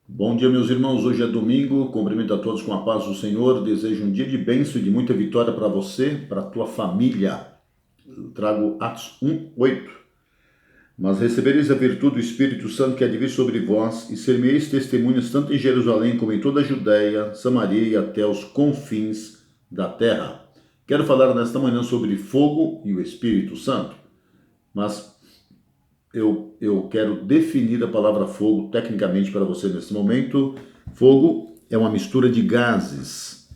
Bom dia, meus irmãos. Hoje é domingo. Cumprimento a todos com a paz do Senhor. Desejo um dia de bênção e de muita vitória para você, para a tua família. Eu trago Atos 1:8. Mas recebereis a virtude do Espírito Santo que há de vir sobre vós, e ser-me-eis testemunhas tanto em Jerusalém como em toda a Judéia, Samaria e até os confins da terra. Quero falar nesta manhã sobre fogo e o Espírito Santo, mas eu quero definir a palavra fogo tecnicamente para você nesse momento. Fogo é uma mistura de gases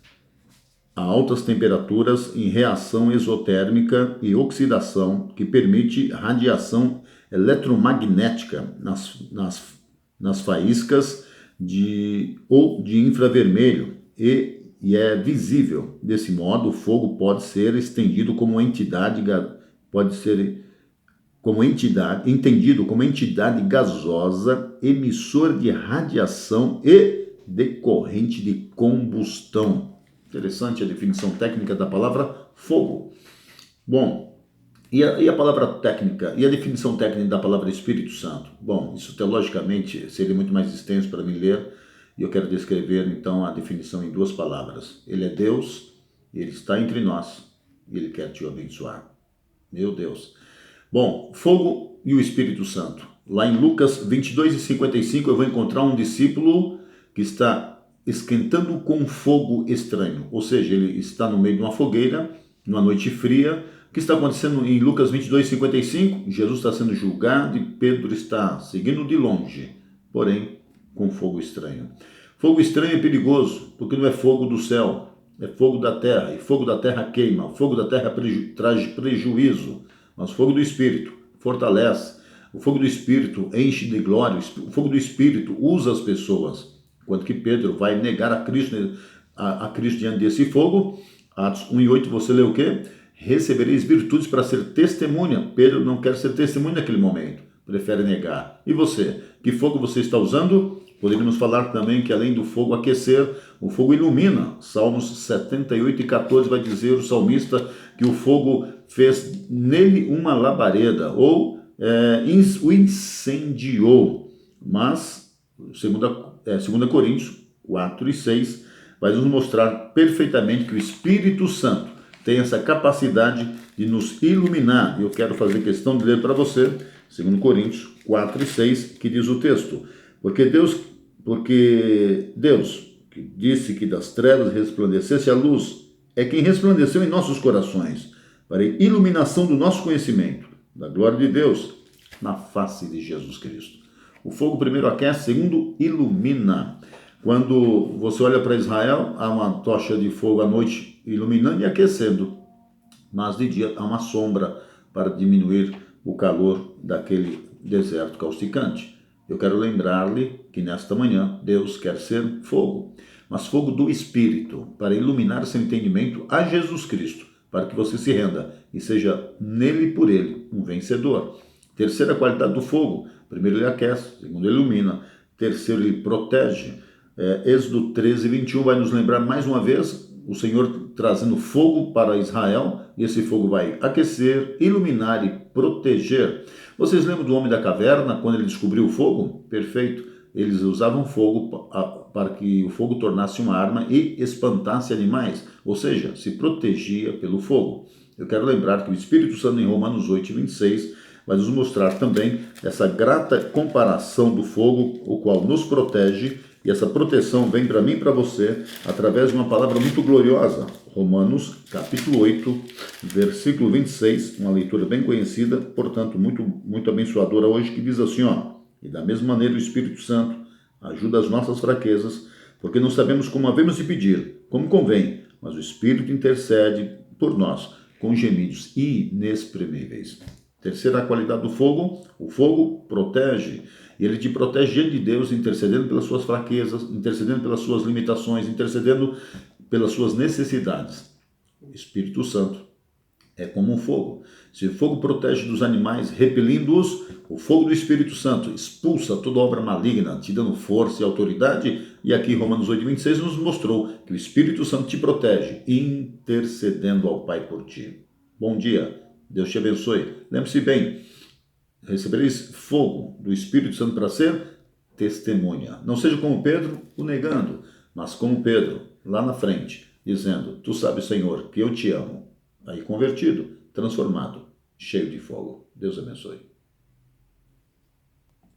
a altas temperaturas em reação exotérmica e oxidação que permite radiação eletromagnética nas faíscas ou de infravermelho e é visível. Desse modo, o fogo pode ser estendido como entidade, pode ser entendido como entidade gasosa, emissor de radiação e decorrente de combustão. Interessante a definição técnica da palavra fogo. Bom, e a palavra técnica, e a definição técnica da palavra Espírito Santo? Bom, isso teologicamente seria muito mais extenso para mim ler, e eu quero descrever então a definição em duas palavras. Ele é Deus, ele está entre nós, e ele quer te abençoar. Meu Deus. Bom, fogo e o Espírito Santo. Lá em Lucas 22:55 eu vou encontrar um discípulo que está esquentando com fogo estranho. Ou seja, ele está no meio de uma fogueira, numa noite fria. O que está acontecendo em Lucas 22:55? Jesus está sendo julgado e Pedro está seguindo de longe, porém com fogo estranho. Fogo estranho é perigoso, porque não é fogo do céu, é fogo da terra, e fogo da terra queima, fogo da terra traz prejuízo. Mas o fogo do Espírito fortalece, o fogo do Espírito enche de glória, o fogo do Espírito usa as pessoas. Enquanto que Pedro vai negar a Cristo diante desse fogo. Atos 1:8 você lê o quê? Recebereis virtudes para ser testemunha. Pedro não quer ser testemunha naquele momento, prefere negar. E você? Que fogo você está usando? Poderíamos falar também que além do fogo aquecer, o fogo ilumina. Salmos 78:14 vai dizer o salmista que o fogo fez nele uma labareda, ou o incendiou. Mas, segundo Coríntios 4:6, vai nos mostrar perfeitamente que o Espírito Santo tem essa capacidade de nos iluminar. E eu quero fazer questão de ler para você, segundo Coríntios 4:6, que diz o texto: Porque Deus, que disse que das trevas resplandecesse a luz, é quem resplandeceu em nossos corações, para a iluminação do nosso conhecimento, da glória de Deus, na face de Jesus Cristo. O fogo primeiro aquece, segundo ilumina. Quando você olha para Israel, há uma tocha de fogo à noite iluminando e aquecendo, mas de dia há uma sombra para diminuir o calor daquele deserto causticante. Eu quero lembrar-lhe que nesta manhã Deus quer ser fogo, mas fogo do Espírito, para iluminar seu entendimento a Jesus Cristo, para que você se renda e seja nele e por ele um vencedor. Terceira qualidade do fogo: primeiro ele aquece, segundo ele ilumina, terceiro ele protege. Êxodo 13:21 vai nos lembrar mais uma vez o Senhor trazendo fogo para Israel, e esse fogo vai aquecer, iluminar e proteger. Vocês lembram do homem da caverna, quando ele descobriu o fogo? Perfeito. Eles usavam fogo para que o fogo tornasse uma arma e espantasse animais, ou seja, se protegia pelo fogo. Eu quero lembrar que o Espírito Santo, em Romanos 8:26, vai nos mostrar também essa grata comparação do fogo, o qual nos protege, e essa proteção vem para mim e para você através de uma palavra muito gloriosa. Romanos, capítulo 8, versículo 26, uma leitura bem conhecida, portanto, muito abençoadora hoje, que diz assim, e da mesma maneira o Espírito Santo ajuda as nossas fraquezas, porque não sabemos como havemos de pedir, como convém, mas o Espírito intercede por nós com gemidos inexprimíveis. Terceira qualidade do fogo: o fogo protege. E ele te protege diante de Deus, intercedendo pelas suas fraquezas, intercedendo pelas suas limitações, intercedendo pelas suas necessidades. O Espírito Santo é como um fogo. Se o fogo protege dos animais, repelindo-os, o fogo do Espírito Santo expulsa toda obra maligna, te dando força e autoridade. E aqui Romanos 8:26 nos mostrou que o Espírito Santo te protege, intercedendo ao Pai por ti. Bom dia, Deus te abençoe. Lembre-se bem, recebereis fogo do Espírito Santo para ser testemunha. Não seja como Pedro, o negando, mas como Pedro, lá na frente, dizendo: tu sabes, Senhor, que eu te amo. Aí convertido, transformado, cheio de fogo. Deus abençoe.